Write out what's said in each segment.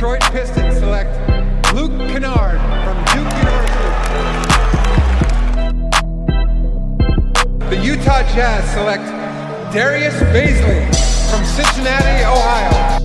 Detroit Pistons select Luke Kennard from Duke University. The Utah Jazz select Darius Baisley from Cincinnati, Ohio.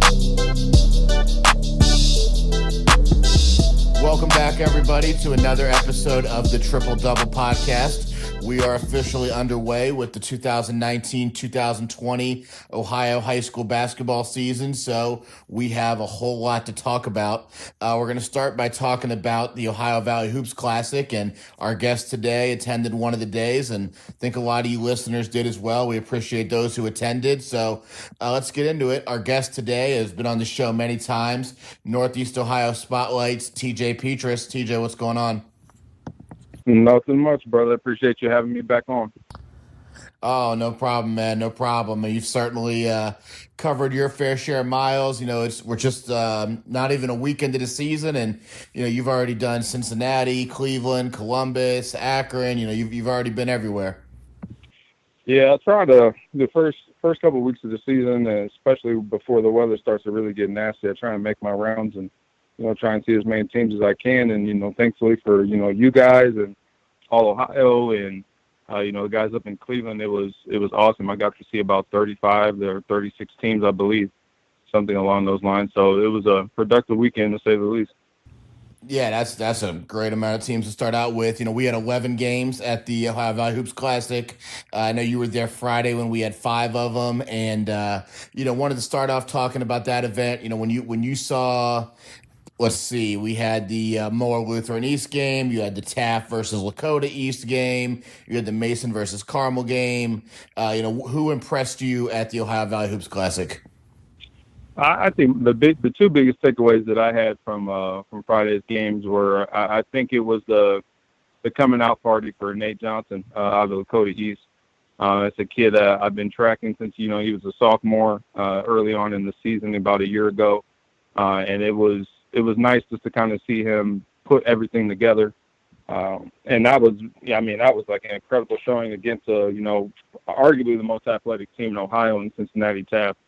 Welcome back, everybody, to another episode of the Triple Double Podcast. We are officially underway with the 2019-2020 Ohio high school basketball season, so we have a whole lot to talk about. We're going to start by talking about the Ohio Valley Hoops Classic, and our guest today attended one of the days, and I think a lot of you listeners did as well. We appreciate those who attended, so let's get into it. Our guest today has been on the show many times, Northeast Ohio Spotlight's TJ Peatross. TJ, what's going on? Nothing much, brother. Appreciate you having me back on. Oh, no problem, man. No problem. You've certainly covered your fair share of miles. You know, we're just not even a week into the season, and you know you've already done Cincinnati, Cleveland, Columbus, Akron. You know, you've already been everywhere. Yeah, I try to the first couple of weeks of the season, and especially before the weather starts to really get nasty. I try and make my rounds and try and see as many teams as I can. And, thankfully for, you guys and all Ohio and, the guys up in Cleveland, it was awesome. I got to see about 35 or 36 teams, I believe, something along those lines. So it was a productive weekend, to say the least. Yeah, that's a great amount of teams to start out with. We had 11 games at the Ohio Valley Hoops Classic. I know you were there Friday when we had 5 of them, and wanted to start off talking about that event. When you saw, let's see, we had the Moore Lutheran East game, you had the Taft versus Lakota East game, you had the Mason versus Carmel game. Who impressed you at the Ohio Valley Hoops Classic? I think the two biggest takeaways that I had from Friday's games were I think it was the coming out party for Nate Johnson out of Lakota East. It's a kid I've been tracking since he was a sophomore early on in the season about a year ago, and it was nice just to kind of see him put everything together, and that was like an incredible showing against arguably the most athletic team in Ohio in Cincinnati Taft.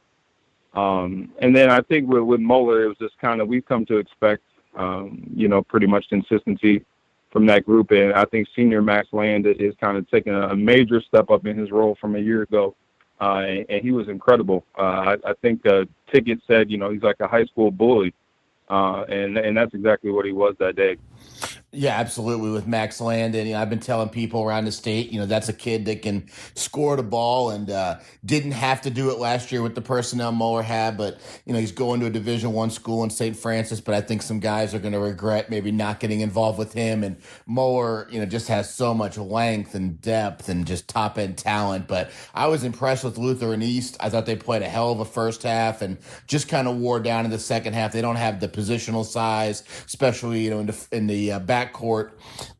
And then I think with Moeller, it was just kind of, we've come to expect, pretty much consistency from that group. And I think senior Max Land is kind of taking a major step up in his role from a year ago. And he was incredible. I think Ticket said, he's like a high school bully. And that's exactly what he was that day. Yeah, absolutely. With Max Land, and I've been telling people around the state, that's a kid that can score the ball, and didn't have to do it last year with the personnel Mueller had. But he's going to a Division I school in St. Francis. But I think some guys are going to regret maybe not getting involved with him. And Mueller, just has so much length and depth and just top end talent. But I was impressed with Lutheran East. I thought they played a hell of a first half and just kind of wore down in the second half. They don't have the positional size, especially in the backcourt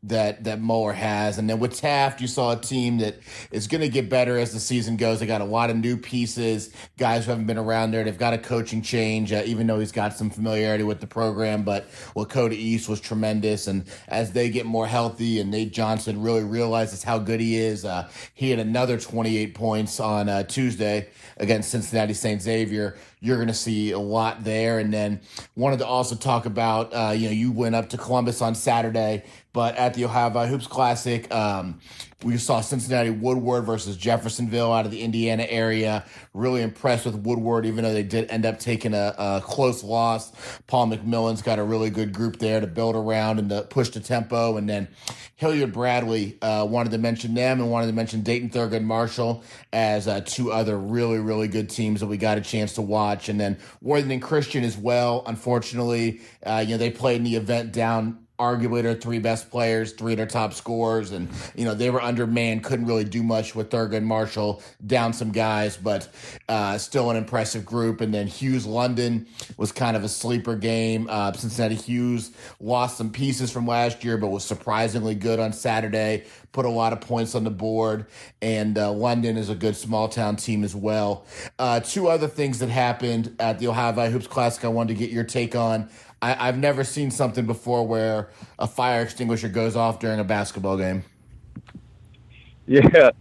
that Mueller has. And then with Taft, you saw a team that is going to get better as the season goes. They got a lot of new pieces, guys who haven't been around there. They've got a coaching change, even though he's got some familiarity with the program. But Lakota East was tremendous. And as they get more healthy and Nate Johnson really realizes how good he is, he had another 28 points on Tuesday against Cincinnati St. Xavier. You're going to see a lot there. And then wanted to also talk about, you went up to Columbus on Saturday, but at the Ohio Valley Hoops Classic, we saw Cincinnati Woodward versus Jeffersonville out of the Indiana area. Really impressed with Woodward, even though they did end up taking a close loss. Paul McMillan's got a really good group there to build around and to push the tempo. And then Hilliard Bradley, wanted to mention them, and wanted to mention Dayton Thurgood Marshall as two other really, really good teams that we got a chance to watch. And then Worthington Christian as well. Unfortunately, they played in the event down arguably their 3 best players, 3 of their top scorers, and they were undermanned, couldn't really do much with Thurgood Marshall, down some guys, but still an impressive group. And then Hughes London was kind of a sleeper game. Cincinnati Hughes lost some pieces from last year, but was surprisingly good on Saturday, put a lot of points on the board, and London is a good small-town team as well. 2 other things that happened at the Ohio Valley Hoops Classic I wanted to get your take on. I've never seen something before where a fire extinguisher goes off during a basketball game. Yeah,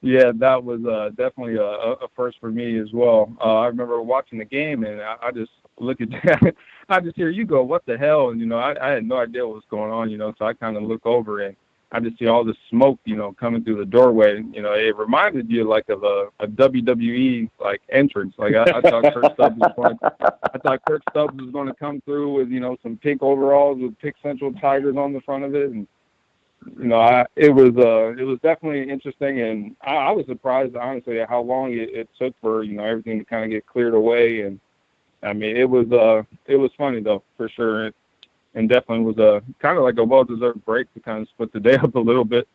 Yeah, that was definitely a first for me as well. I remember watching the game, and I just look at that. I just hear you go, "What the hell?" And I had no idea what was going on. So I kind of look over, and I just see all this smoke, coming through the doorway. It reminded you like of a WWE like entrance. Like I thought Kirk Stubbs was going to come through with some pink overalls with Pick Central Tigers on the front of it, and it was definitely interesting, and I was surprised, honestly, at how long it took for everything to kind of get cleared away. And I mean, it was funny though, for sure, and definitely was a kind of like a well-deserved break to kind of split the day up a little bit.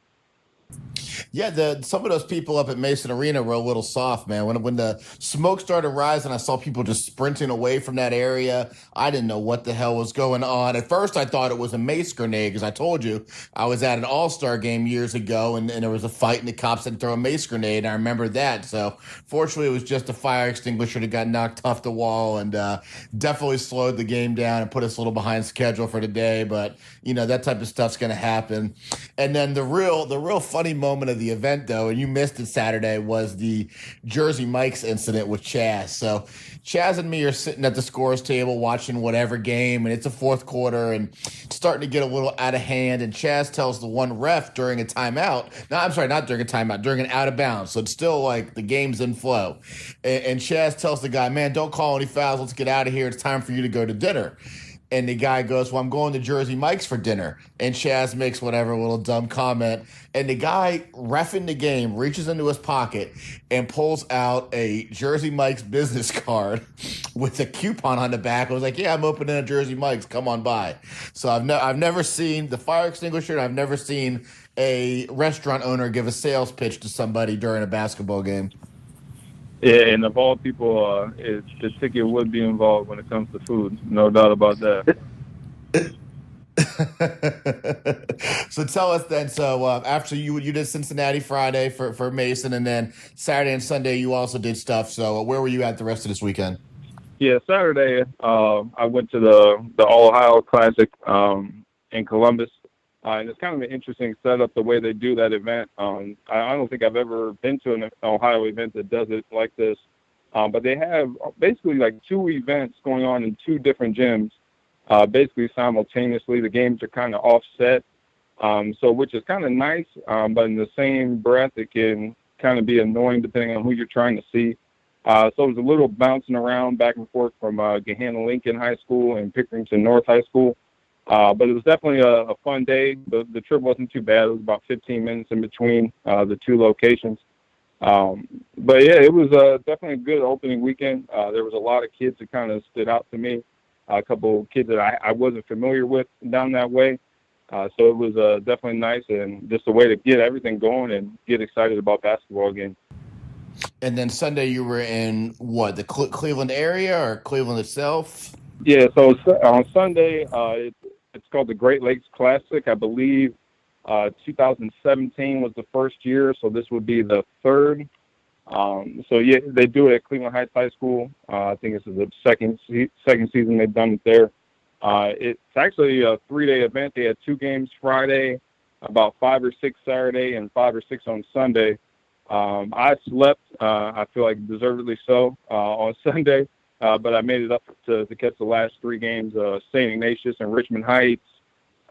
Yeah, some of those people up at Mason Arena were a little soft, man. When the smoke started rising, I saw people just sprinting away from that area. I didn't know what the hell was going on. At first, I thought it was a mace grenade because I told you I was at an All-Star game years ago, and there was a fight, and the cops had to throw a mace grenade, and I remember that. So fortunately, it was just a fire extinguisher that got knocked off the wall, and definitely slowed the game down and put us a little behind schedule for today. But that type of stuff's going to happen. And then the real funny moment of the event, though, and you missed it Saturday, was the Jersey Mike's incident with Chaz. So Chaz and me are sitting at the scores table watching whatever game, and it's a fourth quarter and starting to get a little out of hand. And Chaz tells the one ref during a timeout, no, I'm sorry, not during a timeout, during an out of bounds. So it's still like the game's in flow. And Chaz tells the guy, man, don't call any fouls. Let's get out of here. It's time for you to go to dinner. And the guy goes, well, I'm going to Jersey Mike's for dinner. And Chaz makes whatever little dumb comment. And the guy reffing the game reaches into his pocket and pulls out a Jersey Mike's business card with a coupon on the back. I was like, yeah, I'm opening a Jersey Mike's. Come on by. So I've never seen the fire extinguisher, and I've never seen a restaurant owner give a sales pitch to somebody during a basketball game. Yeah, and of all people, the ticket would be involved when it comes to food. No doubt about that. So tell us then. So after you did Cincinnati Friday for Mason, and then Saturday and Sunday you also did stuff. So where were you at the rest of this weekend? Yeah, Saturday I went to the All Ohio Classic in Columbus. And it's kind of an interesting setup, the way they do that event. I don't think I've ever been to an Ohio event that does it like this. But they have basically like two events going on in two different gyms, basically simultaneously. The games are kind of offset, so which is kind of nice. But in the same breath, it can kind of be annoying depending on who you're trying to see. So it was a little bouncing around back and forth from Gahanna Lincoln High School and Pickerington North High School. But it was definitely a fun day. The trip wasn't too bad. It was about 15 minutes in between the two locations. But yeah, it was definitely a good opening weekend. There was a lot of kids that kind of stood out to me. A couple of kids that I wasn't familiar with down that way. So it was definitely nice, and just a way to get everything going and get excited about basketball again. And then Sunday you were in what, the Cleveland area or Cleveland itself? Yeah, so on Sunday, it's called the Great Lakes Classic. I believe 2017 was the first year, so this would be the third. So yeah, they do it at Cleveland Heights High School. I think this is the second season they've done it there. It's actually a 3-day event. They had 2 games Friday, about 5 or 6 Saturday, and 5 or 6 on Sunday. I slept, I feel like deservedly so, on Sunday. But I made it up to catch the last 3 games, St. Ignatius and Richmond Heights,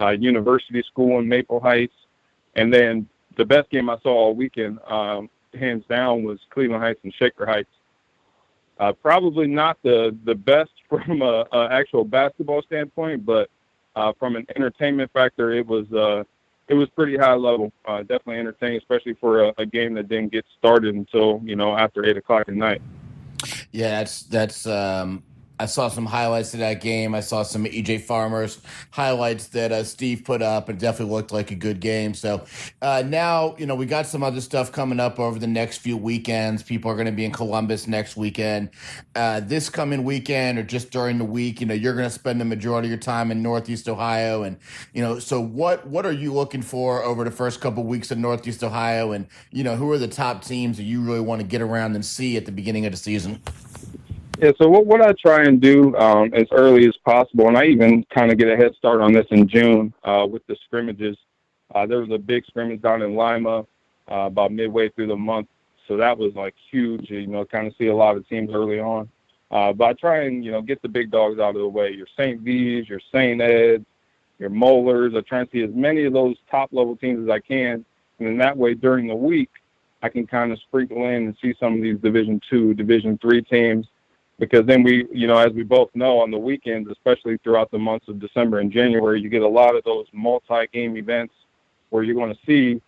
University School in Maple Heights. And then the best game I saw all weekend, hands down, was Cleveland Heights and Shaker Heights. Probably not the best from an actual basketball standpoint, but from an entertainment factor, it was pretty high level. Definitely entertaining, especially for a game that didn't get started until, after 8 o'clock at night. Yeah, that's I saw some highlights of that game. I saw some EJ Farmer's highlights that Steve put up. It definitely looked like a good game. So now, we got some other stuff coming up over the next few weekends. People are going to be in Columbus next weekend. This coming weekend or just during the week, you're going to spend the majority of your time in Northeast Ohio. And, so what are you looking for over the first couple of weeks in Northeast Ohio? And, who are the top teams that you really want to get around and see at the beginning of the season? Yeah, so what I try and do as early as possible, and I even kind of get a head start on this in June with the scrimmages. There was a big scrimmage down in Lima about midway through the month So that was like huge, kind of see a lot of teams early on. But I try and, get the big dogs out of the way. Your St. V's, your St. Ed's, your Molars. I try and see as many of those top-level teams as I can. And then that way, during the week, I can kind of sprinkle in and see some of these Division II, Division III teams. Because then we, as we both know, on the weekends, especially throughout the months of December and January, you get a lot of those multi-game events where you're going to see.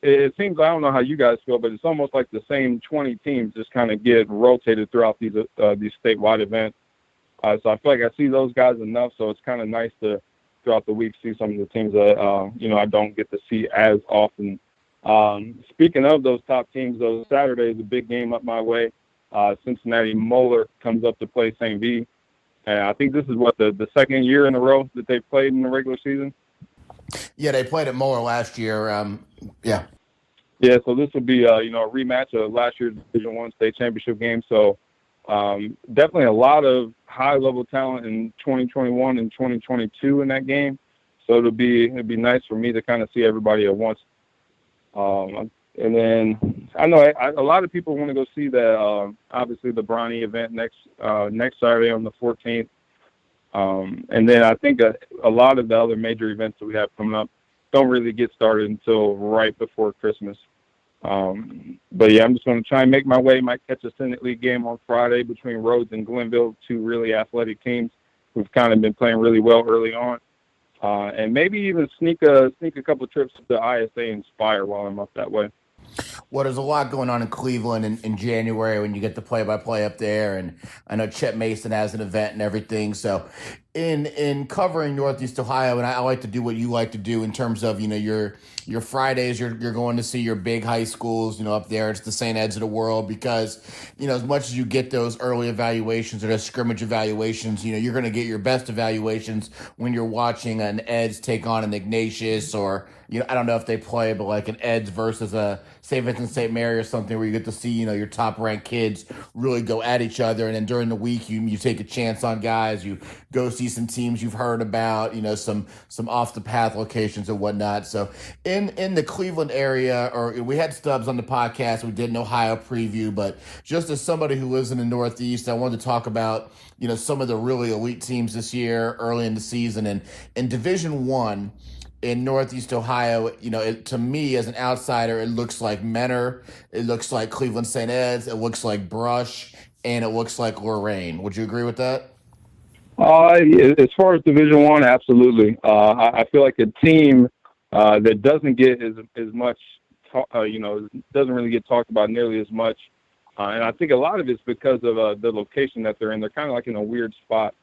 It seems, I don't know how you guys feel, but it's almost like the same 20 teams just kind of get rotated throughout these statewide events. So I feel like I see those guys enough, so it's kind of nice to, throughout the week, see some of the teams that, I don't get to see as often. Speaking of those top teams, though, Saturday is a big game up my way. Cincinnati Moeller comes up to play St. V. And I think this is, the second year in a row that they've played in the regular season? Yeah, they played at Moeller last year. Yeah, so this will be, a rematch of last year's Division I state championship game. So definitely a lot of high-level talent in 2021 and 2022 in that game. So it'd be nice for me to kind of see everybody at once. And then I know a lot of people want to go see the obviously the Bronny event next Saturday on the 14th. And then I think a lot of the other major events that we have coming up don't really get started until right before Christmas. But yeah, I'm just going to try and make my way. Might catch a Senate League game on Friday between Rhodes and Glenville, two really athletic teams who've kind of been playing really well early on. And maybe even sneak a couple trips to ISA Inspire while I'm up that way. Well, there's a lot going on in Cleveland in January when you get the play-by-play up there, and I know Chet Mason has an event and everything. So in covering Northeast Ohio, and I like to do what you like to do in terms of, your Fridays, you're going to see your big high schools, up there. It's the St. Ed's of the world because, as much as you get those early evaluations or those scrimmage evaluations, you're going to get your best evaluations when you're watching an Ed's take on an Ignatius or, I don't know if they play, but like an Ed's versus a St. Vincent St. Mary or something where you get to see, your top-ranked kids really go at each other. And then during the week, you take a chance on guys. You go see some teams you've heard about, some off-the-path locations and whatnot. So in the Cleveland area, or we had Stubbs on the podcast, we did an Ohio preview, but just as somebody who lives in the Northeast, I wanted to talk about, some of the really elite teams this year early in the season. And in Division I, in Northeast Ohio, to me as an outsider, it looks like Menor, it looks like Cleveland St. Ed's, it looks like Brush, and it looks like Lorraine. Would you agree with that? As far as Division I, absolutely. I feel like a team that doesn't get as much, doesn't really get talked about nearly as much. And I think a lot of it's because of the location that they're in. They're kind of like in a weird spot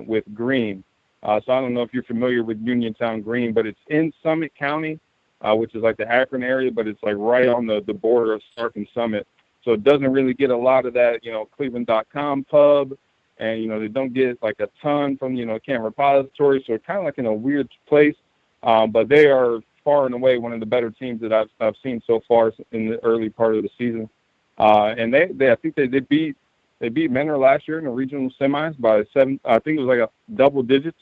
with Greene. So I don't know if you're familiar with Uniontown Greene, but it's in Summit County, which is like the Akron area, but it's like right on the border of Stark and Summit. So it doesn't really get a lot of that, Cleveland.com pub, and, they don't get like a ton from, Camp Repository. So it's kind of like in a weird place. But they are far and away one of the better teams that I've seen so far in the early part of the season. And I think they beat Menor last year in the regional semis by 7. I think it was like a double digits.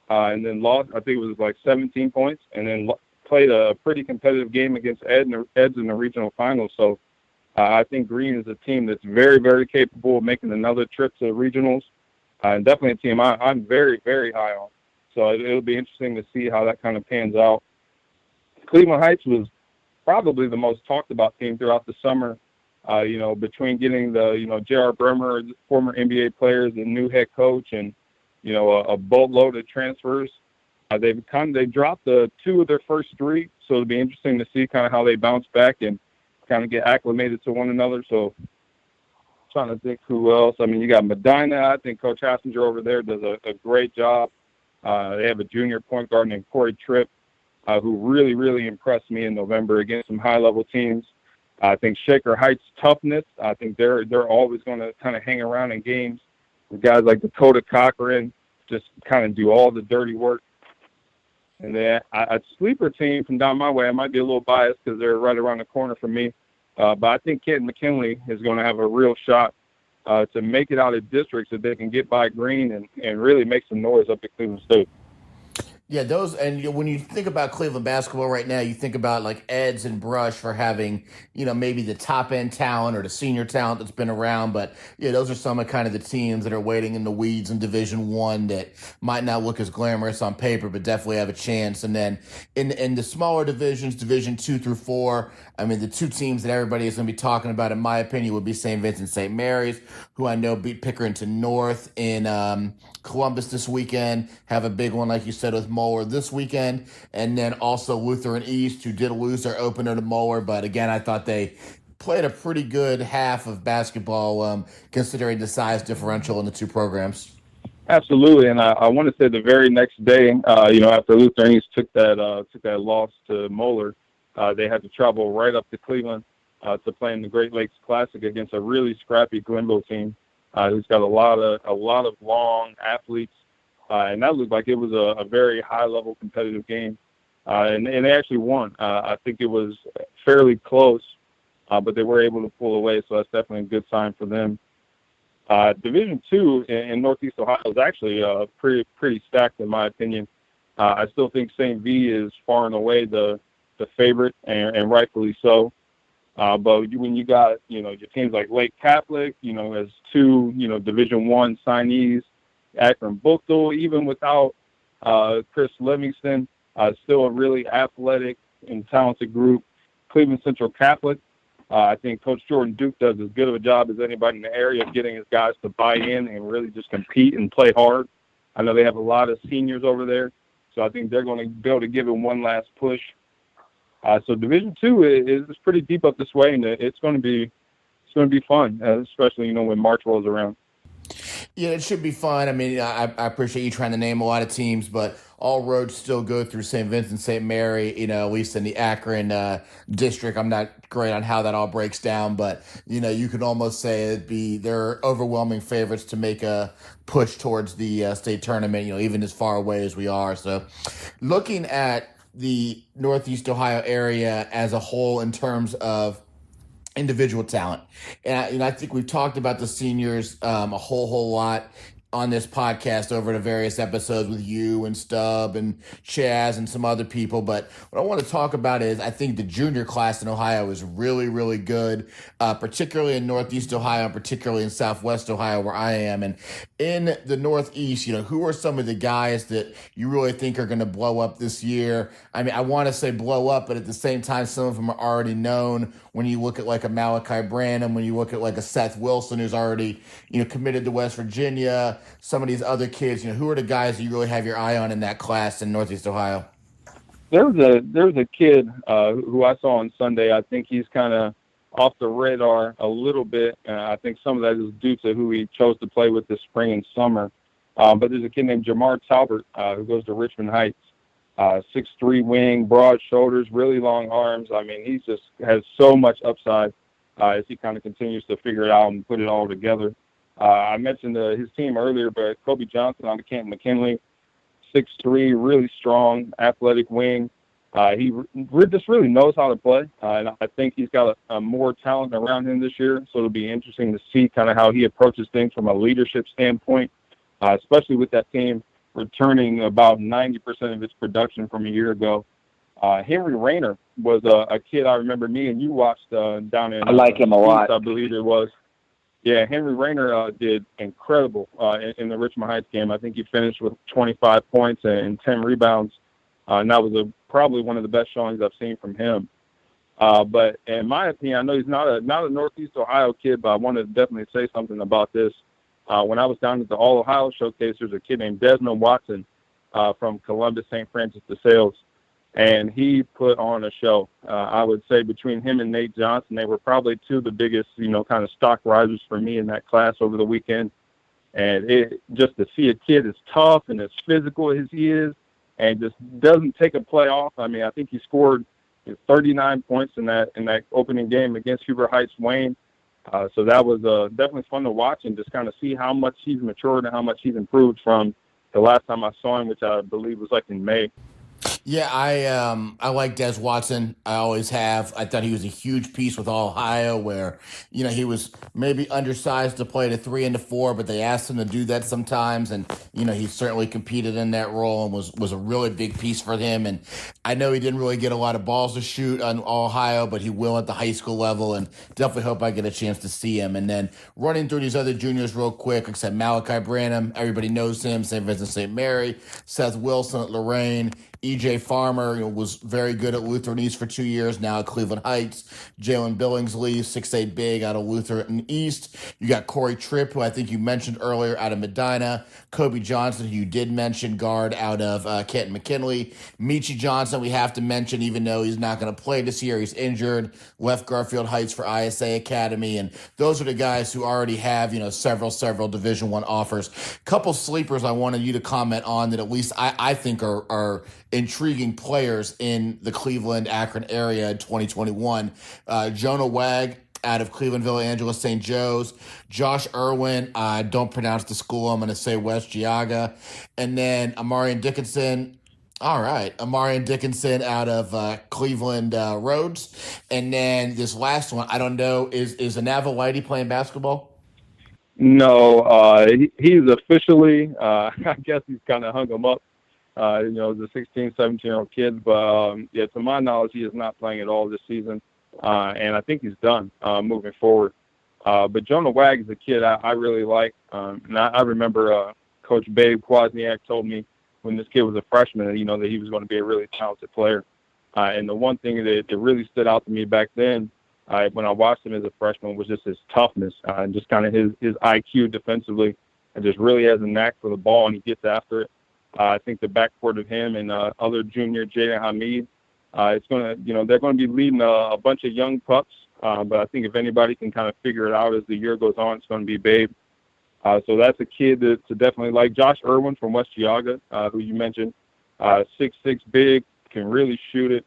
And then lost, I think it was like 17 points, and then played a pretty competitive game against Ed's in the regional finals. So I think Greene is a team that's very, very capable of making another trip to regionals, and definitely a team I'm very, very high on. So it'll be interesting to see how that kind of pans out. Cleveland Heights was probably the most talked about team throughout the summer, between getting the, J.R. Bremer, former NBA players, the new head coach, and a boatload of transfers. They dropped 2 of their first 3, so it'll be interesting to see kind of how they bounce back and kind of get acclimated to one another. So trying to think who else. I mean, you got Medina. I think Coach Hassinger over there does a great job. They have a junior point guard named Corey Tripp, who really, really impressed me in November against some high-level teams. I think Shaker Heights' toughness, I think they're always going to kind of hang around in games. Guys like Dakota Cochran just kind of do all the dirty work. And then a sleeper team from down my way, I might be a little biased because they're right around the corner from me, but I think Kenton McKinley is going to have a real shot to make it out of districts if they can get by Greene and really make some noise up at Cleveland State. Yeah, those, and when you think about Cleveland basketball right now, you think about like Eds and Brush for having, maybe the top end talent or the senior talent that's been around. But yeah, those are some of kind of the teams that are waiting in the weeds in Division One that might not look as glamorous on paper, but definitely have a chance. And then in the smaller divisions, Division 2 through 4, I mean, the two teams that everybody is going to be talking about, in my opinion, would be St. Vincent St. Mary's, who I know beat Pickerington North in Columbus this weekend, have a big one, like you said, with Moeller this weekend, and then also Lutheran East, who did lose their opener to Moeller, but again, I thought they played a pretty good half of basketball, considering the size differential in the two programs. Absolutely, and I want to say the very next day, after Lutheran East took that loss to Moeller, they had to travel right up to Cleveland to play in the Great Lakes Classic against a really scrappy Glenville team who's got a lot of long athletes, and that looked like it was a very high-level competitive game, and they actually won. I think it was fairly close, but they were able to pull away, so that's definitely a good sign for them. Division 2 in Northeast Ohio is actually pretty stacked, in my opinion. I still think St. V is far and away the favorite, and rightfully so. But when you got, your teams like Lake Catholic, as two, Division 1 signees, Akron Buchtel, even without Chris Livingston, still a really athletic and talented group. Cleveland Central Catholic, I think Coach Jordan Duke does as good of a job as anybody in the area of getting his guys to buy in and really just compete and play hard. I know they have a lot of seniors over there, so I think they're going to be able to give it one last push. So Division 2 is pretty deep up this way, and it's going to be fun, especially when March rolls around. Yeah, it should be fun. I mean, I appreciate you trying to name a lot of teams, but all roads still go through St. Vincent St. Mary, at least in the Akron district. I'm not great on how that all breaks down, but, you could almost say they're overwhelming favorites to make a push towards the state tournament, even as far away as we are. So looking at the Northeast Ohio area as a whole in terms of individual talent. And I think we've talked about the seniors a whole lot on this podcast over the various episodes with you and Stubb and Chaz and some other people. But what I want to talk about is I think the junior class in Ohio is really, really good, particularly in Northeast Ohio, and particularly in Southwest Ohio where I am. And in the Northeast, who are some of the guys that you really think are going to blow up this year? I mean, I want to say blow up, but at the same time, some of them are already known. When you look at like a Malachi Branham, when you look at like a Seth Wilson, who's already, committed to West Virginia, some of these other kids, who are the guys that you really have your eye on in that class in Northeast Ohio? There's a kid who I saw on Sunday. I think he's kind of off the radar a little bit. I think some of that is due to who he chose to play with this spring and summer. But there's a kid named Jamar Talbert who goes to Richmond Heights. 6'3" wing, broad shoulders, really long arms. I mean, he just has so much upside as he kind of continues to figure it out and put it all together. I mentioned his team earlier, but Kobe Johnson on the Canton McKinley, 6'3", really strong, athletic wing. He just really knows how to play, and I think he's got more talent around him this year, so it'll be interesting to see kind of how he approaches things from a leadership standpoint, especially with that team returning about 90% of its production from a year ago. Henry Rayner was a kid I remember me and you watched down in. I like him a lot. I believe it was. Yeah, Henry Rayner did incredible in the Richmond Heights game. I think he finished with 25 points and 10 rebounds, and that was probably one of the best showings I've seen from him. But in my opinion, I know he's not a Northeast Ohio kid, but I want to definitely say something about this. When I was down at the All-Ohio Showcase, there's a kid named Desmond Watson from Columbus St. Francis de Sales, and he put on a show. I would say between him and Nate Johnson, they were probably two of the biggest, kind of stock risers for me in that class over the weekend. And just to see a kid as tough and as physical as he is and just doesn't take a play off. I mean, I think he scored 39 points in that opening game against Huber Heights Wayne. So that was definitely fun to watch and just kind of see how much he's matured and how much he's improved from the last time I saw him, which I believe was like in May. Yeah, I like Des Watson. I always have. I thought he was a huge piece with Ohio, where he was maybe undersized to play the 3 and the 4, but they asked him to do that sometimes, and he certainly competed in that role and was a really big piece for him. And I know he didn't really get a lot of balls to shoot on Ohio, but he will at the high school level, and definitely hope I get a chance to see him. And then running through these other juniors real quick, like I said, Malachi Branham, everybody knows him. St. Vincent St. Mary, Seth Wilson at Lorraine. EJ Farmer was very good at Lutheran East for 2 years, now at Cleveland Heights. Jalen Billingsley, 6'8" big out of Lutheran East. You got Corey Tripp, who I think you mentioned earlier, out of Medina. Kobe Johnson, who you did mention, guard out of Kenton McKinley. Michi Johnson, we have to mention, even though he's not going to play this year, he's injured. Left Garfield Heights for ISA Academy. And those are the guys who already have, several Division I offers. Couple sleepers I wanted you to comment on that at least I think are intriguing players in the Cleveland, Akron area in 2021. Jonah Wag out of Cleveland, Villa Angela, St. Joe's. Josh Irwin, I don't pronounce the school. I'm going to say West Geauga. And then Amarian Dickinson. All right. Amarian Dickinson out of Cleveland Rhodes. And then this last one, I don't know, is Anava Whitey playing basketball? No, he's officially, I guess he's kind of hung him up. The 16, 17-year-old kid. But, to my knowledge, he is not playing at all this season. And I think he's done moving forward. But Jonah Wag is a kid I really like. And I remember Coach Babe Kwasniak told me when this kid was a freshman that he was going to be a really talented player. And the one thing that really stood out to me back then when I watched him as a freshman was just his toughness and just kind of his IQ defensively. And just really has a knack for the ball, and he gets after it. I think the backcourt of him and other junior Jaden Hamid, it's going to, they're going to be leading a bunch of young pups. But I think if anybody can kind of figure it out as the year goes on, it's going to be Babe. So that's a kid to definitely like. Josh Irwin from West Geauga, who you mentioned, 6'6", big, can really shoot it.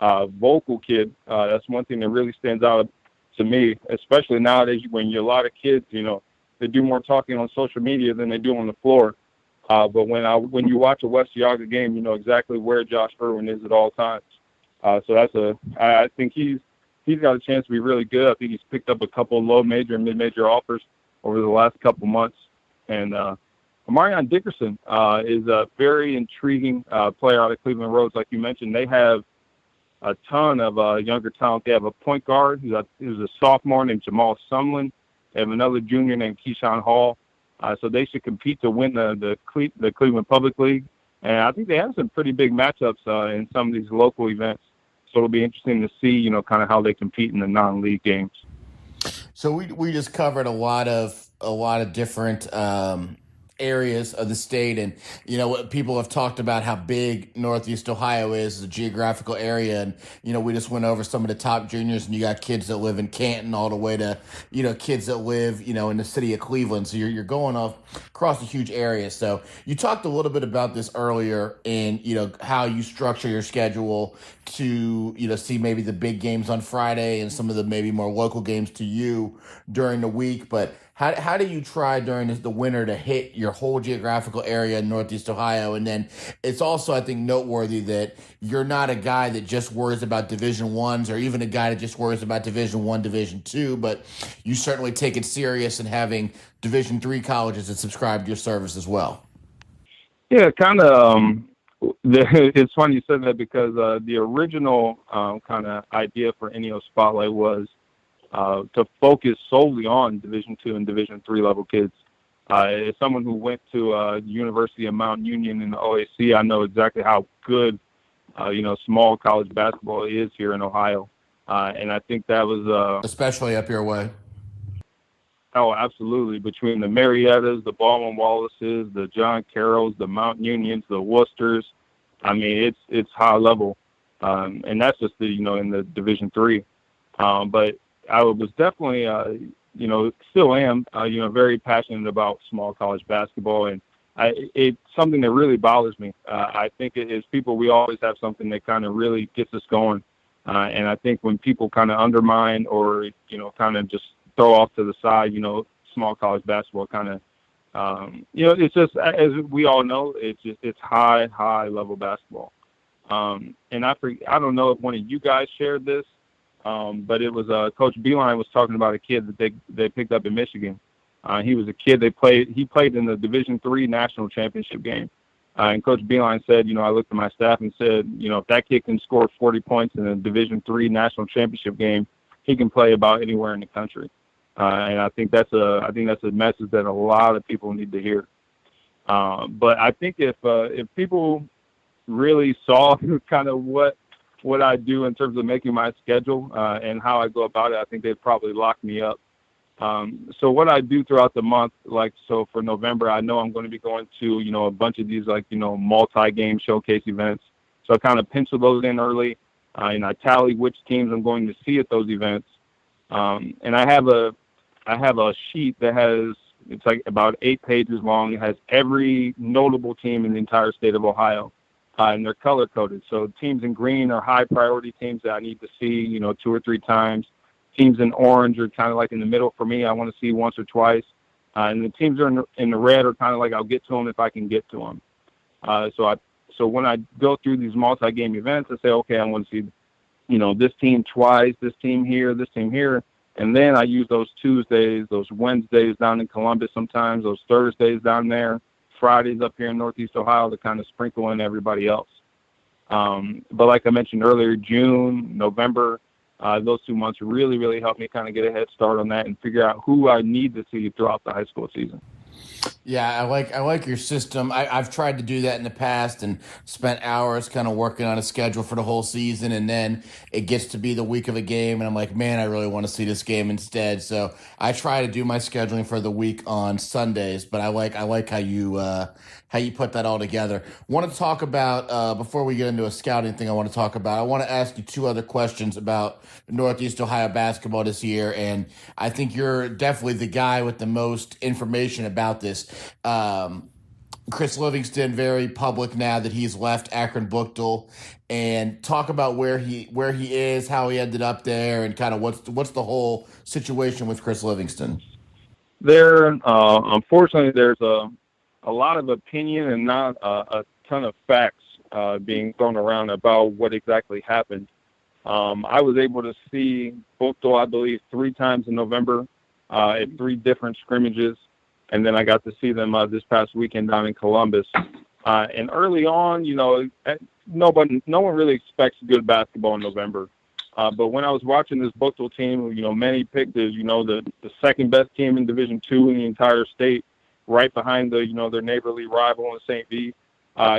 Vocal kid. That's one thing that really stands out to me, especially nowadays when you're a lot of kids, they do more talking on social media than they do on the floor. But when you watch a West Geauga game, you know exactly where Josh Irwin is at all times. So I think he's got a chance to be really good. I think he's picked up a couple of low major and mid major offers over the last couple months. And Amarian Dickerson is a very intriguing player out of Cleveland Rhodes. Like you mentioned, they have a ton of younger talent. They have a point guard who's a sophomore named Jamal Sumlin. They have another junior named Keyshawn Hall. So they should compete to win the Cleveland Public League. And I think they have some pretty big matchups in some of these local events. So it'll be interesting to see, kind of how they compete in the non-league games. So we just covered a lot of different areas of the state, and what people have talked about how big Northeast Ohio is as a geographical area, and we just went over some of the top juniors, and you got kids that live in Canton all the way to kids that live in the city of Cleveland. So you're going across a huge area. So you talked a little bit about this earlier in how you structure your schedule to see maybe the big games on Friday and some of the maybe more local games to you during the week, but how do you try during the winter to hit your whole geographical area in Northeast Ohio? And then it's also, I think, noteworthy that you're not a guy that just worries about Division I's or even a guy that just worries about Division I, Division II, but you certainly take it serious in having Division III colleges that subscribe to your service as well. Yeah, kind of. It's funny you said that because the original kind of idea for NEO Spotlight was to focus solely on Division II and Division III level kids. As someone who went to the University of Mount Union in the OAC, I know exactly how good, small college basketball is here in Ohio. And I think that was... especially up your way. Oh, absolutely. Between the Mariettas, the Baldwin Wallaces, the John Carrolls, the Mount Unions, the Worcesters, I mean, it's high level. And that's just in the Division III. But I was definitely, still am, very passionate about small college basketball. And it's something that really bothers me. I think as people, we always have something that kind of really gets us going. And I think when people kind of undermine or, kind of just throw off to the side, small college basketball kind of, it's just, as we all know, it's high level basketball. And I don't know if one of you guys shared this, but it was Coach Beeline was talking about a kid that they picked up in Michigan. He was a kid he played in the Division III national championship game. And Coach Beeline said, I looked at my staff and said, if that kid can score 40 points in a Division III national championship game, he can play about anywhere in the country. And I think that's a message that a lot of people need to hear. But I think if people really saw kind of what I do in terms of making my schedule and how I go about it, I think they'd probably lock me up. So what I do throughout the month, so for November, I know I'm going to be going to, a bunch of these multi-game showcase events. So I kind of pencil those in early, and I tally which teams I'm going to see at those events. And I have a sheet that it's like about 8 pages long. It has every notable team in the entire state of Ohio, and they're color coded. So teams in green are high priority teams that I need to see, 2 or 3 times. Teams in orange are kind of like in the middle for me. I want to see once or twice. And the teams are in the red are kind of like I'll get to them if I can get to them. So when I go through these multi-game events, I say, okay, I want to see, this team twice, this team here, and then I use those Tuesdays, those Wednesdays down in Columbus sometimes, those Thursdays down there, Fridays up here in Northeast Ohio to kind of sprinkle in everybody else. But like I mentioned earlier, June, November, those 2 months really, really helped me kind of get a head start on that and figure out who I need to see throughout the high school season. Yeah, I like your system. I've tried to do that in the past and spent hours kind of working on a schedule for the whole season, and then it gets to be the week of a game, and I'm like, man, I really want to see this game instead. So I try to do my scheduling for the week on Sundays, but I like how you put that all together. Want to talk about before we get into a scouting thing? I want to ask you 2 other questions about Northeast Ohio basketball this year, and I think you're definitely the guy with the most information about this. Chris Livingston, very public now that he's left Akron Buchtel, and talk about where he is, how he ended up there, and kind of what's the whole situation with Chris Livingston. Unfortunately, there's a lot of opinion and not a ton of facts being thrown around about what exactly happened. I was able to see Buchtel, I believe, 3 times in November at 3 different scrimmages. And then I got to see them this past weekend down in Columbus. And early on, no one really expects good basketball in November. But when I was watching this Buchtel team, many picked as, the second best team in Division II in the entire state, right behind their neighborly rival in St. V.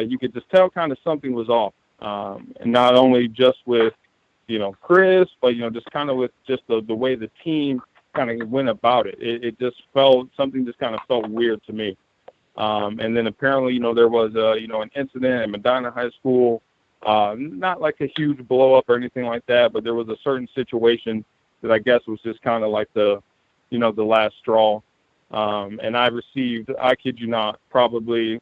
You could just tell kind of something was off. And not only just with, Chris, but, just kind of with just the way the team kind of went about it. It just something just kind of felt weird to me. And then apparently, there was an incident at Medina High School, not like a huge blow up or anything like that, but there was a certain situation that I guess was just kind of like the last straw. And I received, I kid you not, probably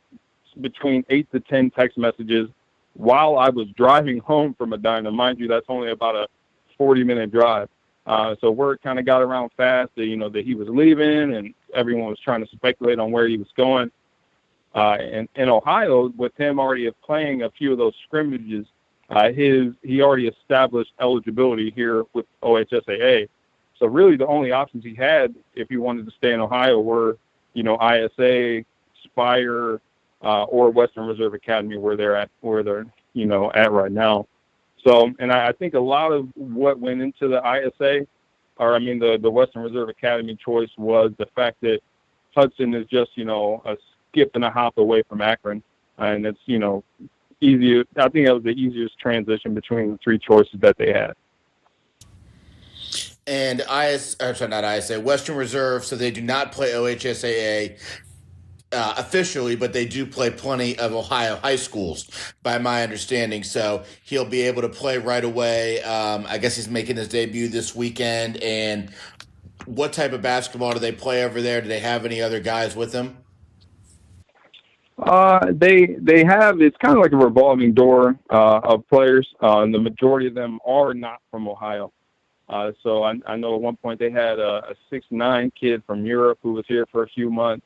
between 8 to 10 text messages while I was driving home from Medina. Mind you, that's only about a 40-minute drive. So word kind of got around fast that, that he was leaving, and everyone was trying to speculate on where he was going. And in Ohio, with him already playing a few of those scrimmages, he already established eligibility here with OHSAA. So really the only options he had if he wanted to stay in Ohio were, ISA, Spire, or Western Reserve Academy where they're at right now. So, and I think a lot of what went into the ISA, the Western Reserve Academy choice was the fact that Hudson is just, a skip and a hop away from Akron. And it's, easier. I think that was the easiest transition between the 3 choices that they had. And Western Reserve, so they do not play OHSAA officially, but they do play plenty of Ohio high schools, by my understanding. So he'll be able to play right away. I guess he's making his debut this weekend. And what type of basketball do they play over there? Do they have any other guys with them? They have, it's kind of like a revolving door of players. And the majority of them are not from Ohio. So I know at one point they had a 6'9" kid from Europe who was here for a few months.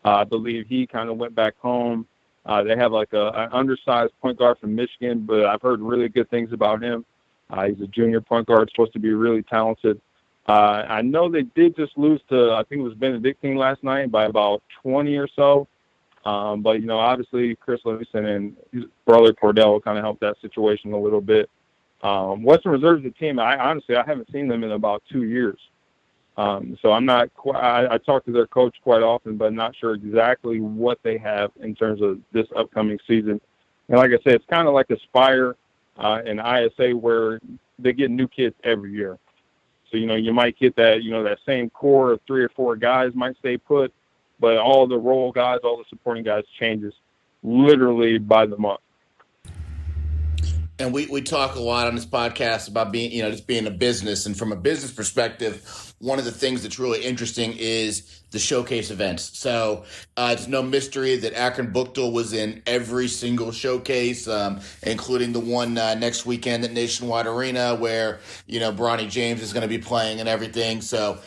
I believe he kind of went back home. They have like an undersized point guard from Michigan, but I've heard really good things about him. He's a junior point guard, supposed to be really talented. I know they did just lose to, I think it was Benedictine last night by about 20 or so. But, obviously Chris Livingston and his brother Cordell kind of helped that situation a little bit. Western Reserve's a team, I haven't seen them in about 2 years. So I'm not quite, I talk to their coach quite often, but not sure exactly what they have in terms of this upcoming season. And like I said, it's kind of like Aspire and ISA where they get new kids every year. So, you might get that, that same core of 3 or 4 guys might stay put, but all the role guys, all the supporting guys changes literally by the month. And we talk a lot on this podcast about being, just being a business. And from a business perspective, one of the things that's really interesting is the showcase events. So it's no mystery that Akron Bookdale was in every single showcase, including the one next weekend at Nationwide Arena where, Bronny James is going to be playing and everything. So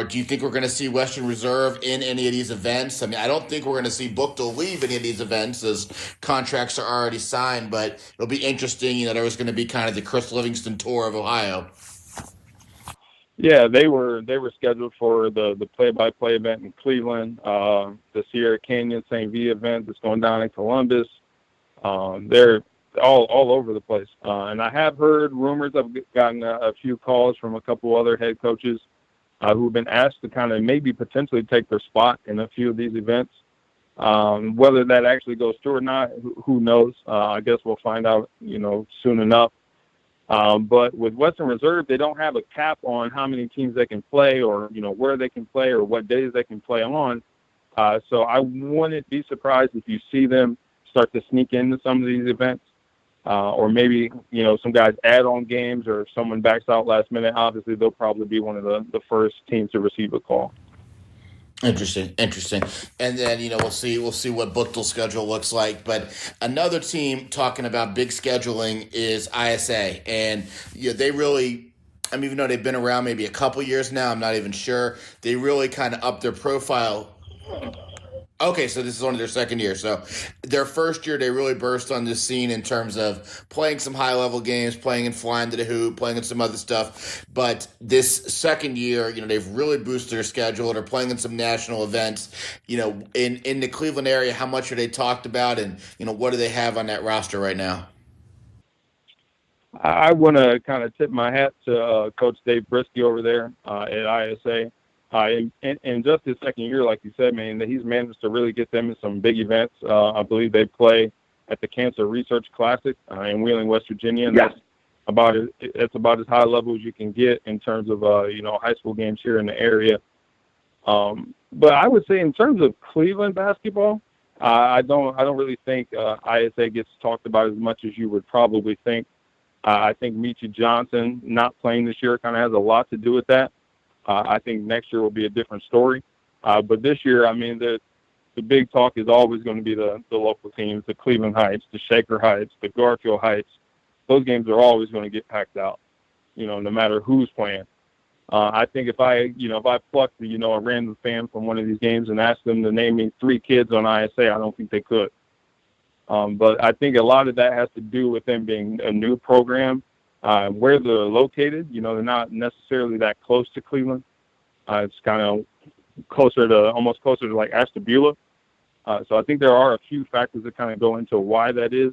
do you think we're going to see Western Reserve in any of these events? I mean, I don't think we're going to see Bookdale leave any of these events as contracts are already signed, but it'll be interesting. There was going to be kind of the Chris Livingston tour of Ohio. Yeah, they were scheduled for the play-by-play event in Cleveland, the Sierra Canyon St. V event that's going down in Columbus. They're all over the place. And I have heard rumors. I've gotten a few calls from a couple other head coaches who've been asked to kind of maybe potentially take their spot in a few of these events. Whether that actually goes through or not, who knows? I guess we'll find out, soon enough. But with Western Reserve, they don't have a cap on how many teams they can play or, where they can play or what days they can play on. So I wouldn't be surprised if you see them start to sneak into some of these events. Or maybe, some guys add on games or if someone backs out last minute, obviously they'll probably be one of the first teams to receive a call. Interesting. And then, we'll see what Bookdale's schedule looks like. But another team talking about big scheduling is ISA. And they really, even though they've been around maybe a couple years now, I'm not even sure, they really kind of upped their profile. Okay, so this is only their second year. So their first year, they really burst on this scene in terms of playing some high-level games, playing and flying to the hoop, playing in some other stuff. But this second year, they've really boosted their schedule. They're playing in some national events. In the Cleveland area, how much are they talked about, and what do they have on that roster right now? I want to kind of tip my hat to Coach Dave Brisky over there at ISA. In just his second year, like you said, man, he's managed to really get them in some big events. I believe they play at the Cancer Research Classic in Wheeling, West Virginia. And Yeah. That's about as high level as you can get in terms of high school games here in the area. But I would say in terms of Cleveland basketball, I don't really think ISA gets talked about as much as you would probably think. I think Michi Johnson not playing this year kind of has a lot to do with that. I think next year will be a different story. But this year, the big talk is always going to be the local teams, the Cleveland Heights, the Shaker Heights, the Garfield Heights. Those games are always going to get packed out, no matter who's playing. I think if I plucked, a random fan from one of these games and asked them to name me 3 kids on ISA, I don't think they could. But I think a lot of that has to do with them being a new program. Where they're located, they're not necessarily that close to Cleveland. It's kind of almost closer to like Ashtabula. So I think there are a few factors that kind of go into why that is.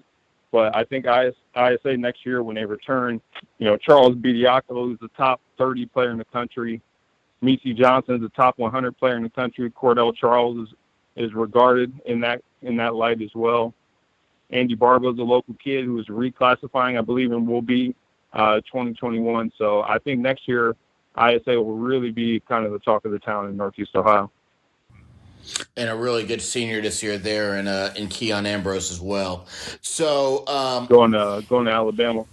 But I think ISA next year when they return, Charles Bediaco is the top 30 player in the country. Michi Johnson is the top 100 player in the country. Cordell Charles is regarded in that light as well. Andy Barba is a local kid who is reclassifying, I believe, and will be 2021. So I think next year ISA will really be kind of the talk of the town in Northeast Ohio. And a really good senior this year there in Keon Ambrose as well. So going to Alabama.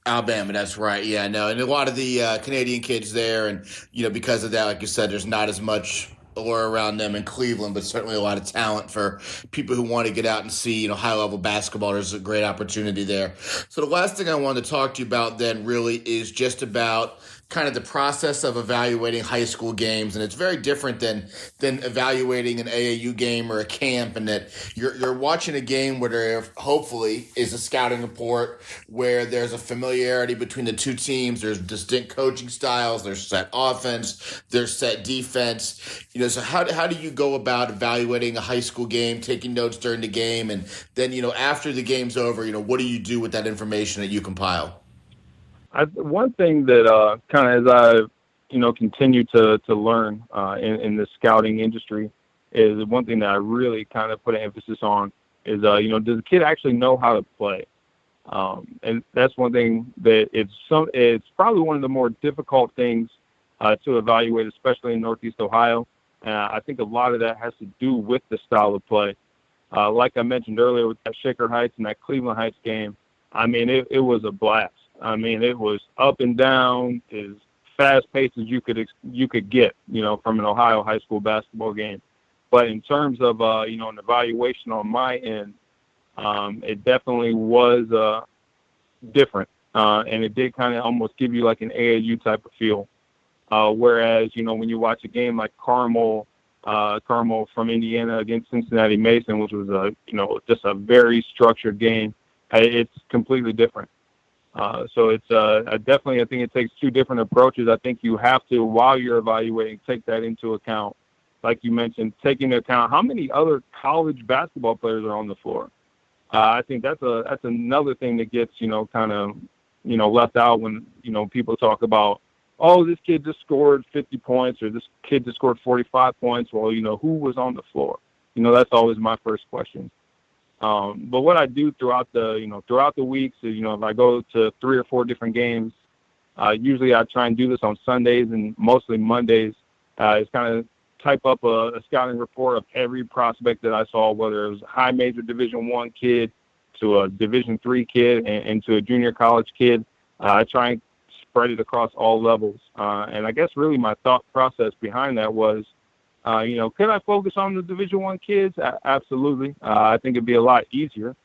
Alabama, that's right. Yeah, no, and a lot of the Canadian kids there, and because of that, like you said, there's not as much allure around them in Cleveland, but certainly a lot of talent for people who want to get out and see, high-level basketball. There's a great opportunity there. So the last thing I wanted to talk to you about then really is just about kind of the process of evaluating high school games, and it's very different than evaluating an AAU game or a camp, and that you're watching a game where there hopefully is a scouting report where there's a familiarity between the two teams, there's distinct coaching styles, there's set offense, there's set defense. So how do you go about evaluating a high school game, taking notes during the game, and then after the game's over, what do you do with that information that you compile? One thing that kind of as I continue to learn in the scouting industry is one thing that I really kind of put an emphasis on is does the kid actually know how to play? And that's one thing that it's probably one of the more difficult things to evaluate, especially in Northeast Ohio. I think a lot of that has to do with the style of play. Like I mentioned earlier with that Shaker Heights and that Cleveland Heights game, I mean, it was a blast. I mean, it was up and down, as fast-paced as you could get, from an Ohio high school basketball game. But in terms of, an evaluation on my end, it definitely was different. And it did kind of almost give you like an AAU type of feel. Whereas, when you watch a game like Carmel from Indiana against Cincinnati Mason, which was just a very structured game, it's completely different. So it's definitely, I think it takes two different approaches. I think you have to, while you're evaluating, take that into account. Like you mentioned, taking into account how many other college basketball players are on the floor. I think that's another thing that gets, kind of, left out when, people talk about, oh, this kid just scored 50 points or this kid just scored 45 points. Well, who was on the floor? That's always my first question. But what I do throughout the weeks is, if I go to 3 or 4 different games, usually I try and do this on Sundays and mostly Mondays, is kind of type up a scouting report of every prospect that I saw, whether it was a high major Division I kid to a Division III kid and to a junior college kid. I try and spread it across all levels. And I guess really my thought process behind that was, could I focus on the Division I kids? Absolutely. I think it'd be a lot easier.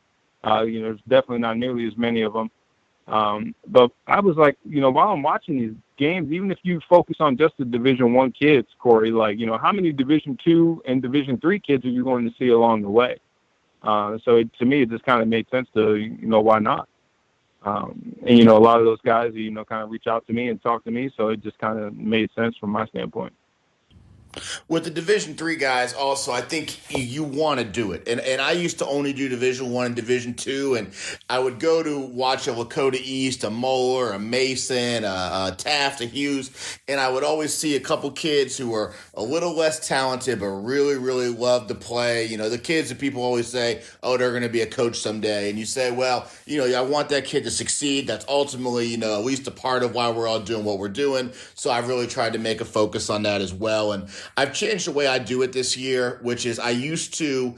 There's definitely not nearly as many of them. But I was like, while I'm watching these games, even if you focus on just the Division I kids, Corey, like, how many Division II and Division III kids are you going to see along the way? So to me, it just kind of made sense to, why not? And, a lot of those guys, kind of reach out to me and talk to me. So it just kind of made sense from my standpoint. With the Division III guys, also, I think you want to do it. And I used to only do Division I and Division II, and I would go to watch a Lakota East, a Moeller, a Mason, a Taft, a Hughes, and I would always see a couple kids who were a little less talented but really, really loved to play. The kids that people always say, oh, they're going to be a coach someday. And you say, well, I want that kid to succeed. That's ultimately, at least a part of why we're all doing what we're doing. So I've really tried to make a focus on that as well. And I've changed the way I do it this year, which is I used to,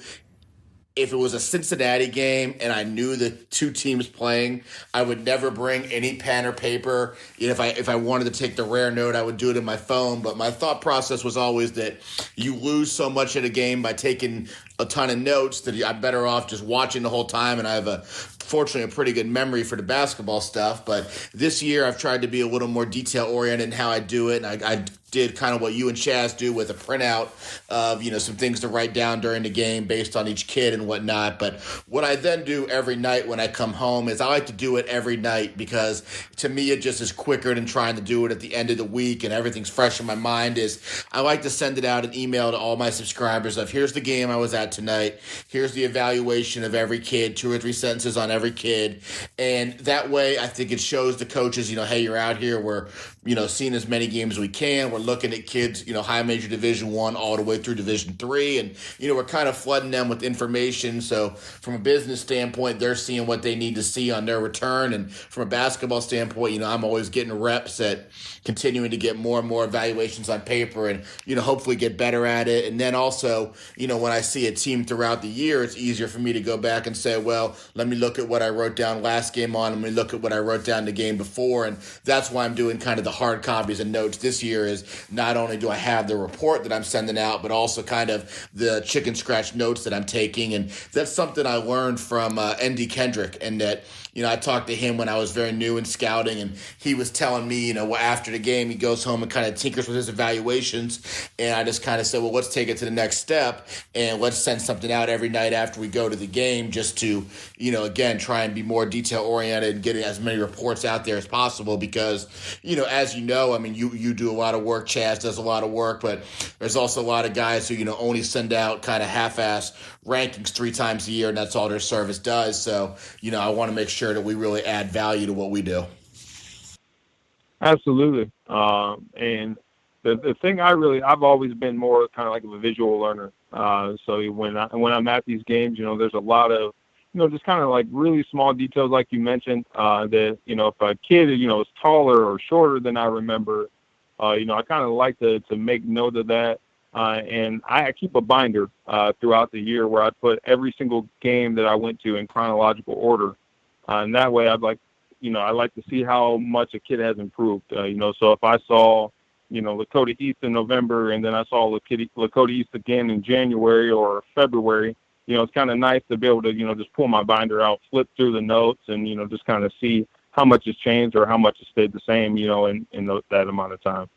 if it was a Cincinnati game and I knew the two teams playing, I would never bring any pen or paper. If I wanted to take the rare note, I would do it in my phone. But my thought process was always that you lose so much at a game by taking a ton of notes that I'm better off just watching the whole time. And I have fortunately a pretty good memory for the basketball stuff. But this year I've tried to be a little more detail oriented in how I do it. And I did kind of what you and Chaz do with a printout of, some things to write down during the game based on each kid and whatnot. But what I then do every night when I come home is I like to do it every night because to me it just is quicker than trying to do it at the end of the week and everything's fresh in my mind. Is I like to send it out an email to all my subscribers of here's the game I was at tonight. Here's the evaluation of every kid, 2 or 3 sentences on every kid. And that way I think it shows the coaches, hey, you're out here. We're, seeing as many games as we can. We're looking at kids, high major Division I all the way through Division III. And, we're kind of flooding them with information. So from a business standpoint, they're seeing what they need to see on their return. And from a basketball standpoint, I'm always getting reps at continuing to get more and more evaluations on paper and, hopefully get better at it. And then also, when I see a team throughout the year, it's easier for me to go back and say, well, let me look at what I wrote down last game on. Let me look at what I wrote down the game before. And that's why I'm doing kind of the hard copies and notes this year is not only do I have the report that I'm sending out, but also kind of the chicken scratch notes that I'm taking. And that's something I learned from N.D. Kendrick, and that, I talked to him when I was very new in scouting, and he was telling me, after the game, he goes home and kind of tinkers with his evaluations. And I just kind of said, well, let's take it to the next step and let's send something out every night after we go to the game just to, again, try and be more detail oriented and getting as many reports out there as possible because, as you do a lot of work, Chaz does a lot of work, but there's also a lot of guys who, only send out kind of half-ass rankings 3 times a year, and that's all their service does. So, I want to make sure that we really add value to what we do. Absolutely. And the thing I've always been more kind of like a visual learner. So when I'm at these games, there's a lot of, just kind of like really small details, like you mentioned, that, if a kid, is taller or shorter than I remember, I kind of like to make note of that. And I keep a binder throughout the year where I put every single game that I went to in chronological order. And that way I like to see how much a kid has improved. So if I saw, Lakota East in November and then I saw Lakota East again in January or February, it's kind of nice to be able to, just pull my binder out, flip through the notes and, just kind of see how much has changed or how much has stayed the same, in that amount of time.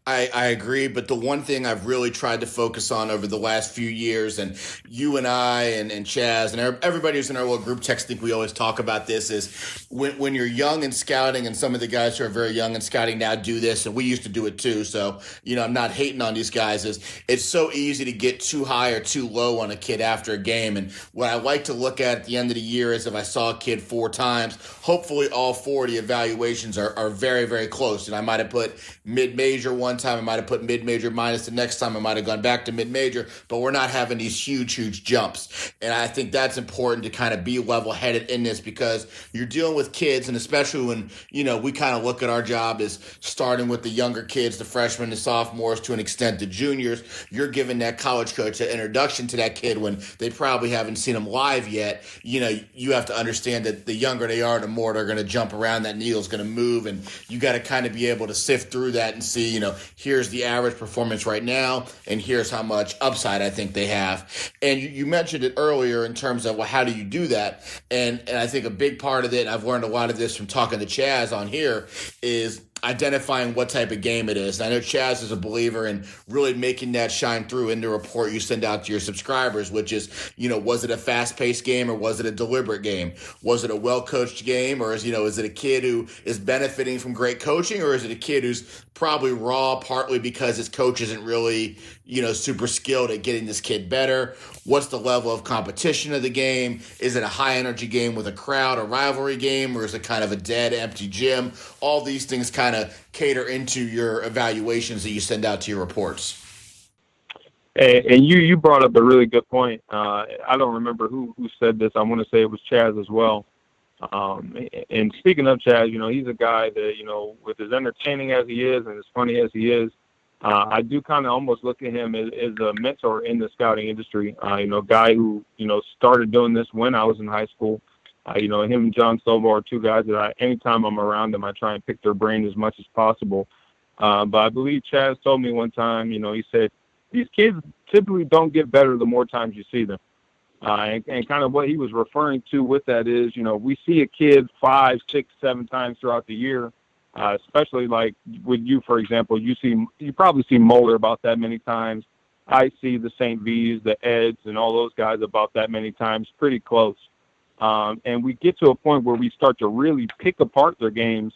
I agree, but the one thing I've really tried to focus on over the last few years, and you and I and Chaz and everybody who's in our little group text, think we always talk about this, is when you're young in scouting, and some of the guys who are very young in scouting now do this, and we used to do it too, so, I'm not hating on these guys, is it's so easy to get too high or too low on a kid after a game, and what I like to look at the end of the year is if I saw a kid 4 times, hopefully all 4 of the evaluations are very, very close, and I might have put mid-major one time, I might have put mid-major minus the next time, I might have gone back to mid-major, but we're not having these huge jumps. And I think that's important to kind of be level-headed in this because you're dealing with kids, and especially when, we kind of look at our job as starting with the younger kids, the freshmen, the sophomores, to an extent the juniors. You're giving that college coach an introduction to that kid when they probably haven't seen him live yet. You have to understand that the younger they are, the more they're going to jump around, that needle's going to move, and you got to kind of be able to sift through that and see, here's the average performance right now, and here's how much upside I think they have. And you mentioned it earlier in terms of, well, how do you do that? And I think a big part of it, and I've learned a lot of this from talking to Chaz on here, is identifying what type of game it is. And I know Chaz is a believer in really making that shine through in the report you send out to your subscribers, which is, was it a fast-paced game or was it a deliberate game? Was it a well-coached game, or is it a kid who is benefiting from great coaching, or is it a kid who's probably raw partly because his coach isn't really, super skilled at getting this kid better? What's the level of competition of the game? Is it a high-energy game with a crowd, a rivalry game, or is it kind of a dead, empty gym? All these things kind of cater into your evaluations that you send out to your reports. And you brought up a really good point. I don't remember who said this. I want to say it was Chaz as well. And speaking of Chaz, he's a guy that, with as entertaining as he is and as funny as he is, I do kind of almost look at him as a mentor in the scouting industry. A guy who, started doing this when I was in high school. Him and John Silva are 2 guys that anytime I'm around them, I try and pick their brain as much as possible. But I believe Chaz told me one time, he said, these kids typically don't get better the more times you see them. And kind of what he was referring to with that is, we see a kid 5, 6, 7 times throughout the year, especially like with you, for example, you probably see Moeller about that many times. I see the St. V's, the Eds, and all those guys about that many times, pretty close. And we get to a point where we start to really pick apart their games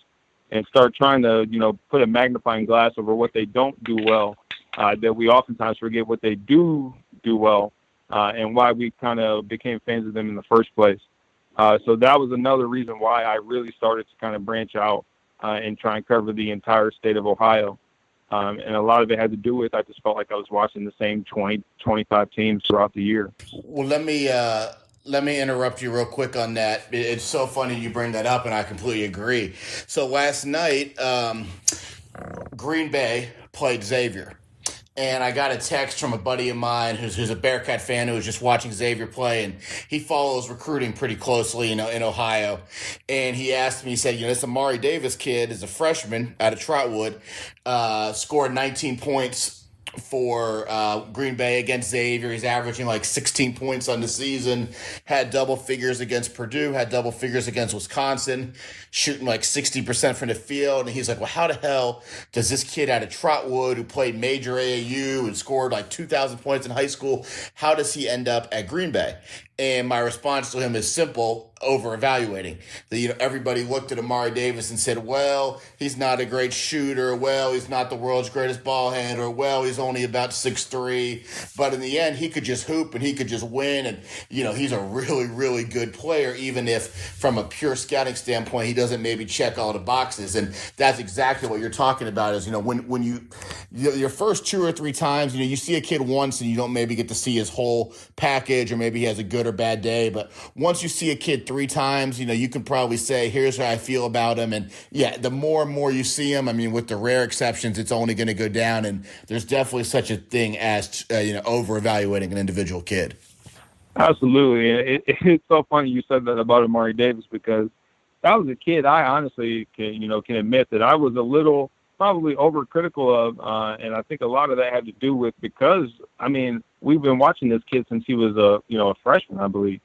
and start trying to, put a magnifying glass over what they don't do well, that we oftentimes forget what they do well, and why we kind of became fans of them in the first place. So that was another reason why I really started to kind of branch out and try and cover the entire state of Ohio. And a lot of it had to do with, I just felt like I was watching the same 20, 25 teams throughout the year. Well, let me interrupt you real quick on that. It's so funny you bring that up, and I completely agree. So last night, Green Bay played Xavier. And I got a text from a buddy of mine who's a Bearcat fan who was just watching Xavier play, and he follows recruiting pretty closely, in Ohio. And he asked me, he said, this Amari Davis kid is a freshman out of Trotwood, scored 19 points for Green Bay against Xavier. He's averaging like 16 points on the season, had double figures against Purdue, had double figures against Wisconsin, shooting like 60% from the field. And he's like, well, how the hell does this kid out of Trotwood, who played major AAU and scored like 2,000 points in high school, how does he end up at Green Bay? And my response to him is simple: over evaluating. Everybody looked at Amari Davis and said, well, he's not a great shooter. Well, he's not the world's greatest ball handler. Well, he's only about 6'3". But in the end, he could just hoop and he could just win. And, he's a really, really good player, even if from a pure scouting standpoint, he doesn't maybe check all the boxes. And that's exactly what you're talking about is, when your first 2 or 3 times, you see a kid once and you don't maybe get to see his whole package, or maybe he has a good or bad day. But once you see a kid 3 times, you can probably say, here's how I feel about him. And yeah, the more and more you see him, I mean, with the rare exceptions, it's only going to go down. And there's definitely such a thing as, over evaluating an individual kid. Absolutely. It's so funny you said that about Amari Davis, because that was a kid I honestly can admit that I was a little probably overcritical of. And I think a lot of that had to do with, because, I mean, we've been watching this kid since he was a freshman, I believe.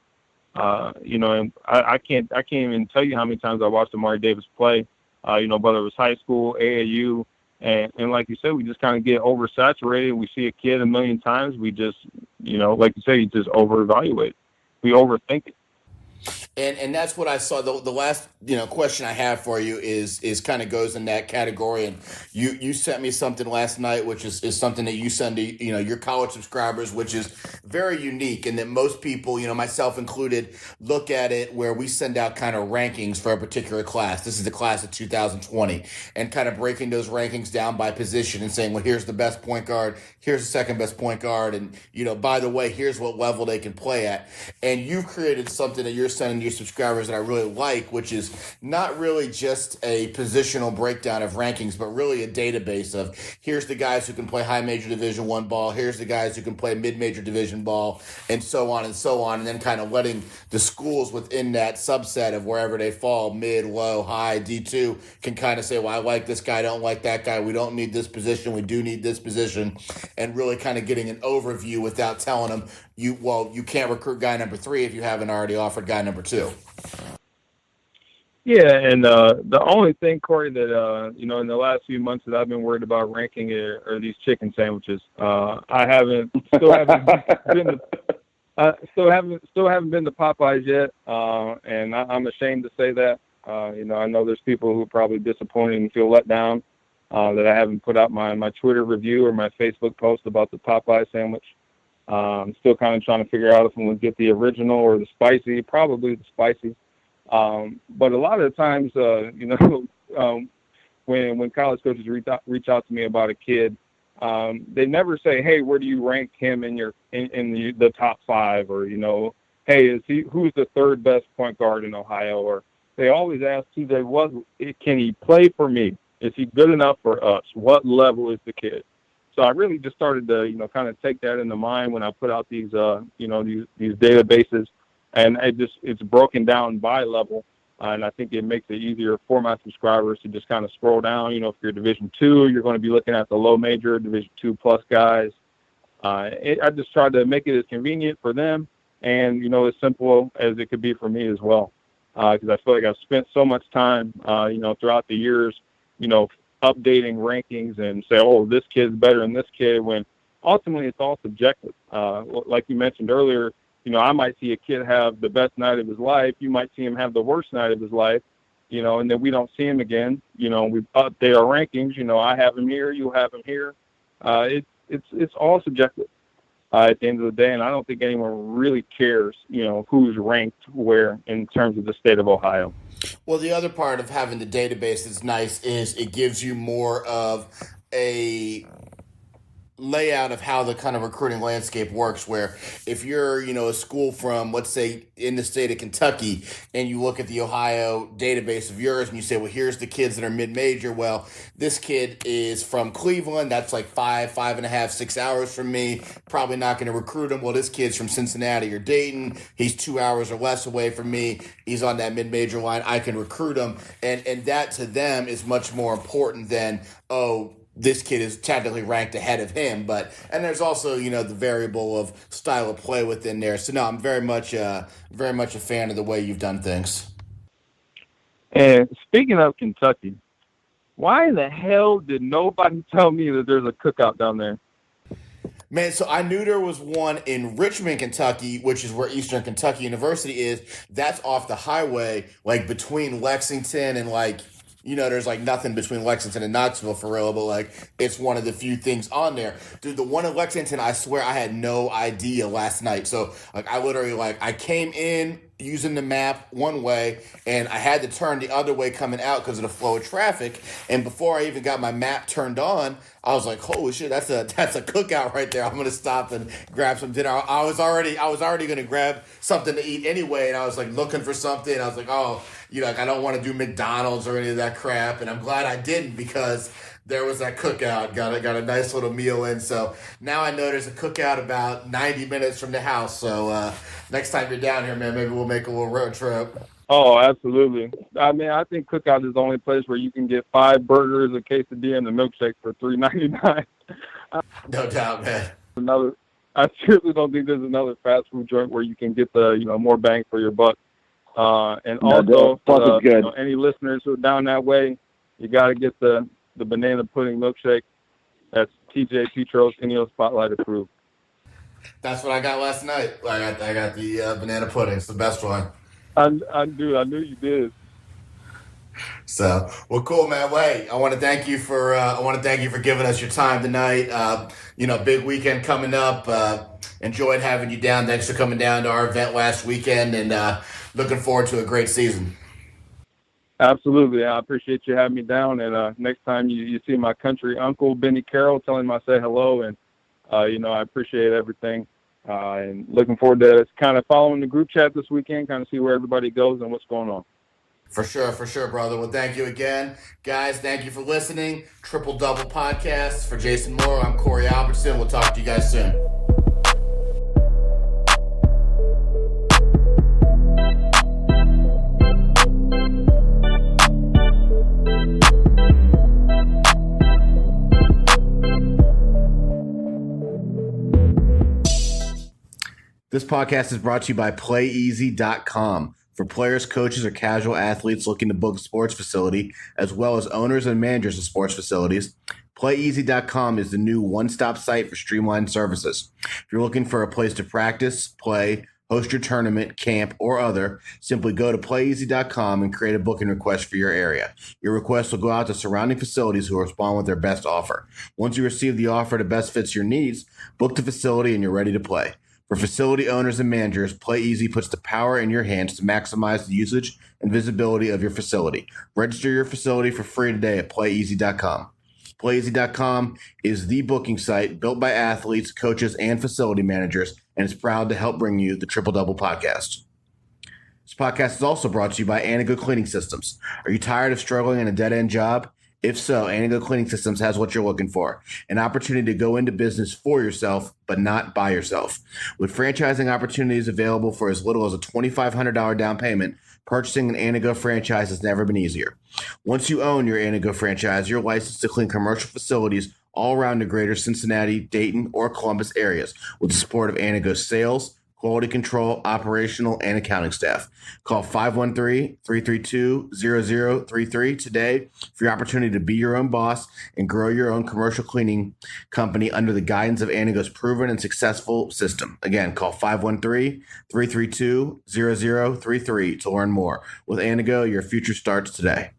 And I can't even tell you how many times I watched Amari Davis play, whether it was high school, AAU, and like you said, we just kind of get oversaturated. We see a kid a million times. We just, like you say, you just overevaluate. We overthink it. And that's what I saw. The last question I have for you is kind of goes in that category. And you sent me something last night, which is something that you send to your college subscribers, which is very unique, and that most people, myself included, look at it where we send out kind of rankings for a particular class. This is the class of 2020, and kind of breaking those rankings down by position and saying, well, here's the best point guard, here's the second best point guard, and by the way, here's what level they can play at. And you've created something that you're sending to your subscribers that I really like, which is not really just a positional breakdown of rankings, but really a database of, here's the guys who can play high major Division I ball, here's the guys who can play mid-major division ball, and so on and so on, and then kind of letting the schools within that subset of wherever they fall, mid, low, high, D2, can kind of say, well, I like this guy, I don't like that guy, we don't need this position, we do need this position, and really kind of getting an overview without telling them, you can't recruit guy number 3 if you haven't already offered guy number 2. Yeah, and the only thing, Corey, that in the last few months that I've been worried about ranking are these chicken sandwiches. I still haven't been to Popeyes yet, and I'm ashamed to say that. I know there's people who are probably disappointed and feel let down that I haven't put out my Twitter review or my Facebook post about the Popeye sandwich. I'm still kind of trying to figure out if I'm going to get the original or the spicy, probably the spicy. But a lot of the times, when college coaches reach out to me about a kid, they never say, hey, where do you rank him in the top 5? Or, hey, who's the 3rd best point guard in Ohio? Or they always ask TJ, can he play for me? Is he good enough for us? What level is the kid? So I really just started to, kind of take that into mind when I put out these databases, and it's broken down by level, and I think it makes it easier for my subscribers to just kind of scroll down. If you're Division II, you're going to be looking at the low major Division II plus guys. I just tried to make it as convenient for them, and as simple as it could be for me as well, because I feel like I've spent so much time, throughout the years, updating rankings and say, oh, this kid's better than this kid, when ultimately it's all subjective. Like you mentioned earlier, I might see a kid have the best night of his life. You might see him have the worst night of his life, and then we don't see him again. We update our rankings. I have him here, you have him here. It's all subjective at the end of the day, and I don't think anyone really cares, who's ranked where in terms of the state of Ohio. Well, the other part of having the database that's nice is it gives you more of a layout of how the kind of recruiting landscape works, where if you're, a school from, let's say, in the state of Kentucky, and you look at the Ohio database of yours and you say, well, here's the kids that are mid-major. Well, this kid is from Cleveland. That's like 5.5, 6 hours from me. Probably not going to recruit him. Well, this kid's from Cincinnati or Dayton. He's 2 hours or less away from me. He's on that mid-major line. I can recruit him. And that to them is much more important than, this kid is technically ranked ahead of him, and there's also, the variable of style of play within there. So no, I'm very much a fan of the way you've done things. And speaking of Kentucky, why in the hell did nobody tell me that there's a cookout down there? Man, so I knew there was one in Richmond, Kentucky, which is where Eastern Kentucky University is. That's off the highway, like between Lexington and there's nothing between Lexington and Knoxville for real, but it's one of the few things on there. Dude, the one in Lexington, I swear I had no idea last night. So I literally I came in using the map one way and I had to turn the other way coming out because of the flow of traffic. And before I even got my map turned on, I was like, holy shit, that's a cookout right there. I'm gonna stop and grab some dinner. I was already gonna grab something to eat anyway, and I was looking for something. I was like, oh, I don't want to do McDonald's or any of that crap, and I'm glad I didn't because there was that cookout. Got a nice little meal in. So now I know there's a cookout about 90 minutes from the house. So next time you're down here, man, maybe we'll make a little road trip. Oh, absolutely. I mean, I think Cookout is the only place where you can get 5 burgers, a quesadilla, and a milkshake for $3.99. No doubt, man. I seriously don't think there's another fast food joint where you can get the more bang for your buck. And also, any listeners who are down that way, you got to get the banana pudding milkshake. That's TJ Peatross NEO Spotlight approved. That's what I got last night. I got the banana pudding. It's the best one. I knew you did. So, well, cool, man. Wait, I want to thank you for giving us your time tonight. Big weekend coming up. Enjoyed having you down. Thanks for coming down to our event last weekend, and looking forward to a great season. Absolutely. I appreciate you having me down. And next time you see my country uncle, Benny Carroll, tell him I say hello. And, I appreciate everything. And looking forward to kind of following the group chat this weekend, kind of see where everybody goes and what's going on. For sure, brother. Well, thank you again. Guys, thank you for listening. Triple Double Podcast. For Jason Moore, I'm Corey Albertson. We'll talk to you guys soon. This podcast is brought to you by PlayEasy.com. For players, coaches, or casual athletes looking to book a sports facility, as well as owners and managers of sports facilities, PlayEasy.com is the new one-stop site for streamlined services. If you're looking for a place to practice, play, host your tournament, camp, or other, simply go to PlayEasy.com and create a booking request for your area. Your request will go out to surrounding facilities who will respond with their best offer. Once you receive the offer that best fits your needs, book the facility and you're ready to play. For facility owners and managers, PlayEasy puts the power in your hands to maximize the usage and visibility of your facility. Register your facility for free today at PlayEasy.com. PlayEasy.com is the booking site built by athletes, coaches, and facility managers, and is proud to help bring you the Triple Double Podcast. This podcast is also brought to you by Anago Cleaning Systems. Are you tired of struggling in a dead-end job? If so, Anago Cleaning Systems has what you're looking for, an opportunity to go into business for yourself, but not by yourself. With franchising opportunities available for as little as a $2,500 down payment, purchasing an Anago franchise has never been easier. Once you own your Anago franchise, you're licensed to clean commercial facilities all around the greater Cincinnati, Dayton, or Columbus areas with the support of Anago's sales, quality control, operational, and accounting staff. Call 513-332-0033 today for your opportunity to be your own boss and grow your own commercial cleaning company under the guidance of Anago's proven and successful system. Again, call 513-332-0033 to learn more. With Anago, your future starts today.